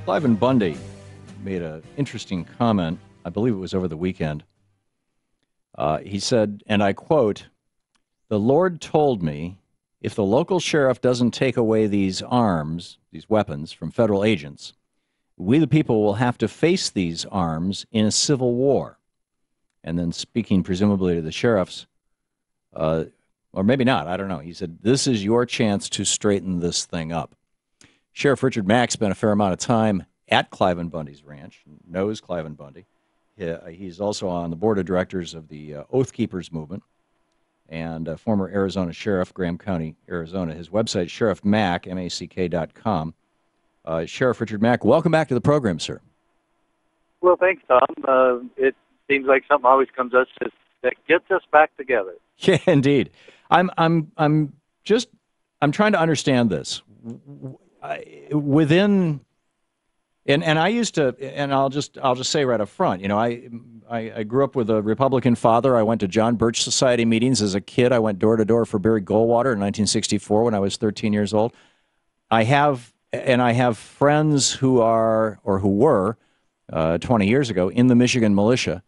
Cliven Bundy made an interesting comment. I believe it was over the weekend. He said, and I quote, "The Lord told me if the local sheriff doesn't take away these arms, these weapons from federal agents, we the people will have to face these arms in a civil war." And then speaking presumably to the sheriffs, or maybe not, I don't know. He said, "This is your chance to straighten this thing up." Sheriff Richard Mack spent a fair amount of time at Cliven Bundy's ranch, knows Cliven Bundy. He's also on the board of directors of the Oath Keepers movement, and former Arizona Sheriff, Graham County, Arizona. His website, sheriffmack.com. Sheriff Richard Mack, welcome back to the program, sir. Well, thanks, Tom. It seems like something always comes us that gets us back together. Yeah, indeed. I'm trying to understand this. Within, and I used to, and I'll just say right up front, you know, I grew up with a Republican father. I went to John Birch Society meetings as a kid. I went door to door for Barry Goldwater in 1964 when I was 13 years old. I have friends who are, or who were, 20 years ago in the Michigan militia,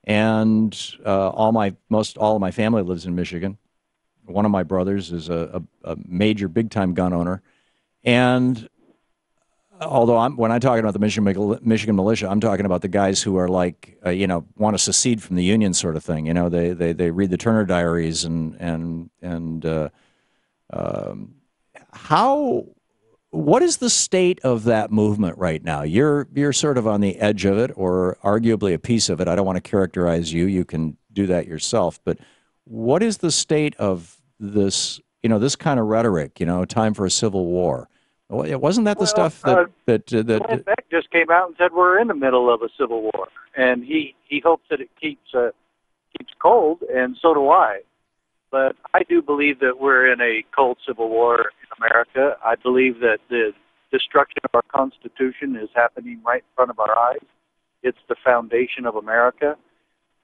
and all of my family lives in Michigan. One of my brothers is a major big-time gun owner. And although when I'm talking about the Michigan militia, I'm talking about the guys who are like, want to secede from the Union sort of thing. You know, they read the Turner Diaries what is the state of that movement right now? You're sort of on the edge of it, or arguably a piece of it. I don't want to characterize you. You can do that yourself. But what is the state of this, this kind of rhetoric, time for a civil war? Wasn't that the stuff that Glenn Beck just came out and said we're in the middle of a civil war, and he hopes that it keeps cold, and so do I. But I do believe that we're in a cold civil war in America. I believe that the destruction of our Constitution is happening right in front of our eyes. It's the foundation of America.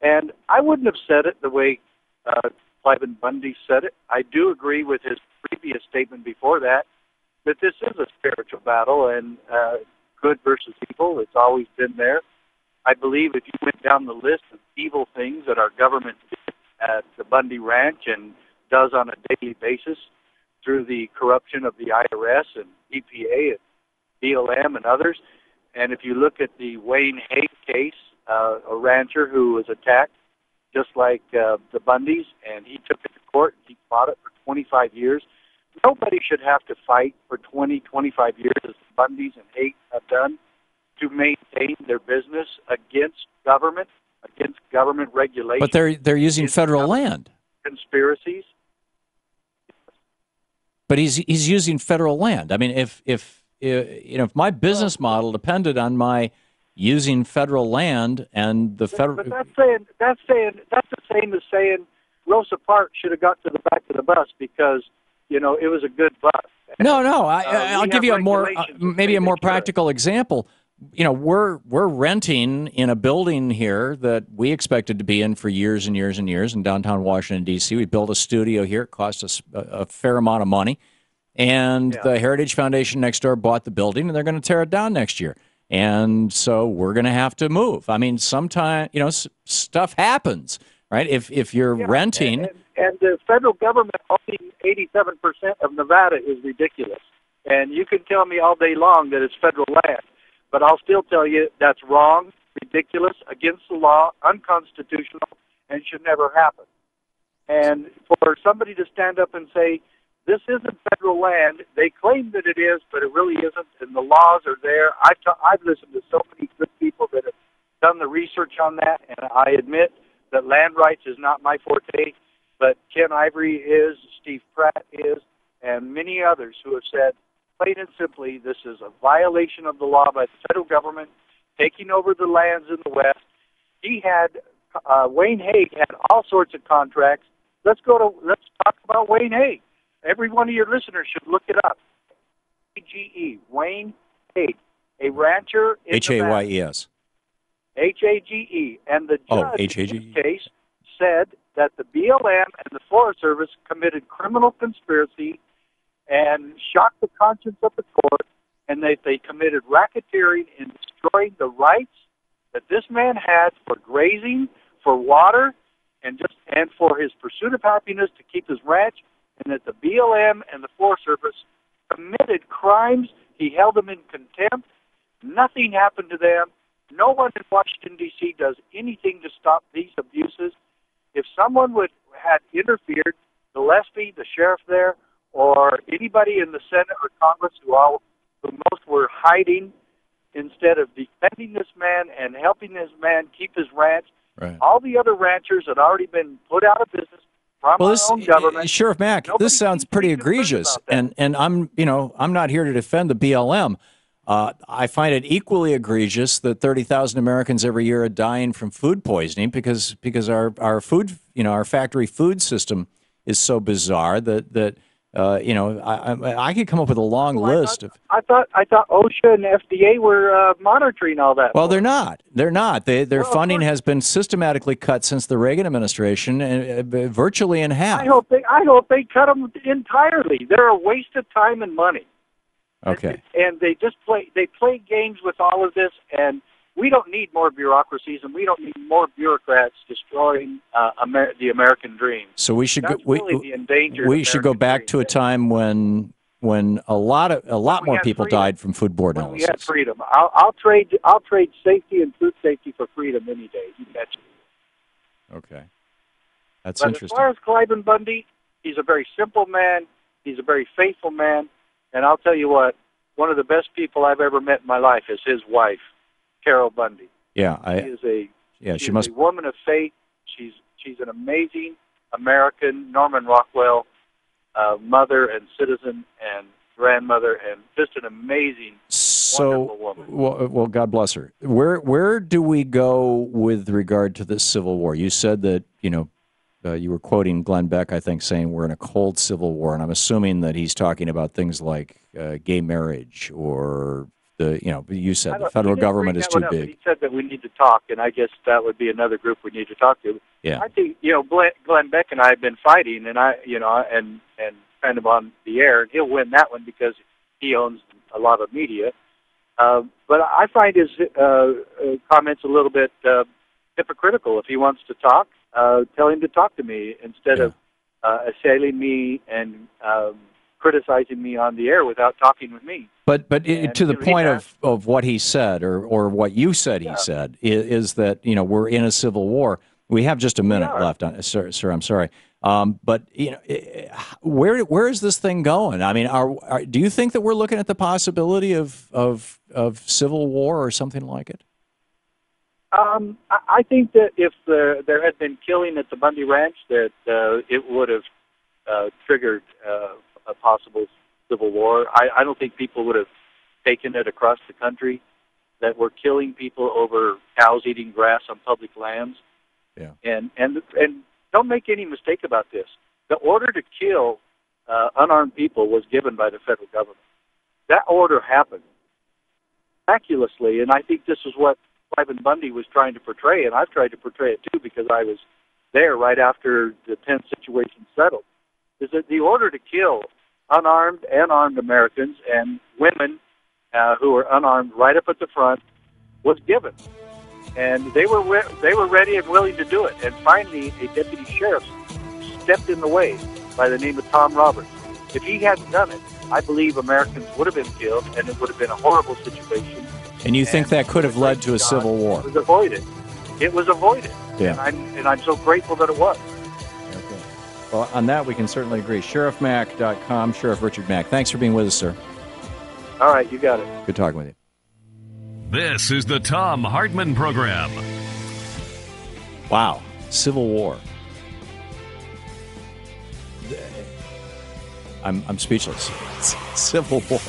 And I wouldn't have said it the way Cliven Bundy said it. I do agree with his previous statement before that this is a spiritual battle, and good versus evil. It's always been there. I believe if you went down the list of evil things that our government did at the Bundy Ranch and does on a daily basis through the corruption of the IRS and EPA and BLM and others, and if you look at the Wayne Hague case, a rancher who was attacked just like the Bundys, and he took it to court and he fought it for 25 years. Nobody should have to fight for 20, 25 years as the Bundys and Hague have done to maintain their business against government regulation. But they're using federal land. Conspiracies. But he's using federal land. I mean, if my business model depended on my using federal land and the federal, but that's the same as saying Rosa Parks should have got to the back of the bus because it was a good bus. No. I'll give you a more practical example. We're renting in a building here that we expected to be in for years and years and years in downtown Washington, D.C. We built a studio here. It cost us a fair amount of money. And the Heritage Foundation next door bought the building, and they're going to tear it down next year. And so we're going to have to move. I mean, sometimes, stuff happens, right? If you're renting. And the federal government owning 87% of Nevada is ridiculous. And you can tell me all day long that it's federal land. But I'll still tell you that's wrong, ridiculous, against the law, unconstitutional, and should never happen. And for somebody to stand up and say, this isn't federal land, they claim that it is, but it really isn't, and the laws are there. I've listened to so many good people that have done the research on that, and I admit that land rights is not my forte, but Ken Ivory is, Steve Pratt is, and many others who have said, plain and simply, this is a violation of the law by the federal government taking over the lands in the West. He had Wayne Hague had all sorts of contracts. Let's talk about Wayne Hague. Every one of your listeners should look it up. H-A-G-E, Wayne Hague, a rancher in H-A-Y-E-S. H-A-G-E. And the judge in H-A-G-E. this case said that the BLM and the Forest Service committed criminal conspiracy and shocked the conscience of the court and they committed racketeering in destroying the rights that this man had for grazing, for water, and for his pursuit of happiness to keep his ranch, and that the BLM and the Forest Service committed crimes. He held them in contempt. Nothing happened to them. No one in Washington, D.C. does anything to stop these abuses. If someone had interfered, Gillespie, the sheriff there, or anybody in the Senate or Congress who most were hiding instead of defending this man and helping this man keep his ranch, right. All the other ranchers had already been put out of business from our own government. Sheriff Mack, this sounds pretty egregious, and I'm not here to defend the BLM. I find it equally egregious that 30,000 Americans every year are dying from food poisoning because our food, our factory food system is so bizarre that I could come up with a long list of. I thought OSHA and FDA were monitoring all that. Well, they're not. They're not. Their funding has been systematically cut since the Reagan administration, virtually in half. I hope they cut them entirely. They're a waste of time and money. Okay. And they just play games with all of this, and we don't need more bureaucracies, and we don't need more bureaucrats destroying the American dream. So we should should go back to a time when a lot more people died from foodborne illnesses. We had freedom. I'll trade safety and food safety for freedom any day. You betcha. Okay, that's but interesting. As far as Cliven Bundy, he's a very simple man. He's a very faithful man. And I'll tell you what, one of the best people I've ever met in my life is his wife, Carol Bundy. Yeah, she must be a woman of faith. She's an amazing American Norman Rockwell mother and citizen and grandmother, and just an amazing, wonderful woman. Well, God bless her. Where do we go with regard to this Civil War? You said that you were quoting Glenn Beck, I think, saying we're in a cold civil war, and I'm assuming that he's talking about things like gay marriage or you said the federal government is too big. He said that we need to talk, and I guess that would be another group we need to talk to. Yeah. I think Glenn Beck and I have been fighting, and and kind of on the air, and he'll win that one because he owns a lot of media. But I find his comments a little bit hypocritical. If he wants to talk, tell him to talk to me instead of assailing me and criticizing me on the air without talking with me. But to the point of what he said or what you said he said is that we're in a civil war. We have just a minute left on sir. I'm sorry. But where is this thing going? I mean, do you think that we're looking at the possibility of civil war or something like it? I think that if there had been killing at the Bundy Ranch, that it would have triggered a possible civil war. I don't think people would have taken it across the country that we're killing people over cows eating grass on public lands. Yeah. And don't make any mistake about this. The order to kill unarmed people was given by the federal government. That order happened miraculously, and I think this is what Cliven Bundy was trying to portray, and I've tried to portray it too because I was there right after the tense situation settled, is that the order to kill unarmed and armed Americans and women who were unarmed right up at the front was given. And they were ready and willing to do it. And finally, a deputy sheriff stepped in the way by the name of Tom Roberts. If he hadn't done it, I believe Americans would have been killed, and it would have been a horrible situation. And you think that could have led to a civil war? It was avoided. It was avoided. Yeah. And I'm so grateful that it was. Okay. Well, on that, we can certainly agree. SheriffMack.com, Sheriff Richard Mack. Thanks for being with us, sir. All right, you got it. Good talking with you. This is the Thom Hartmann Program. Wow. Civil War. I'm speechless. Civil War.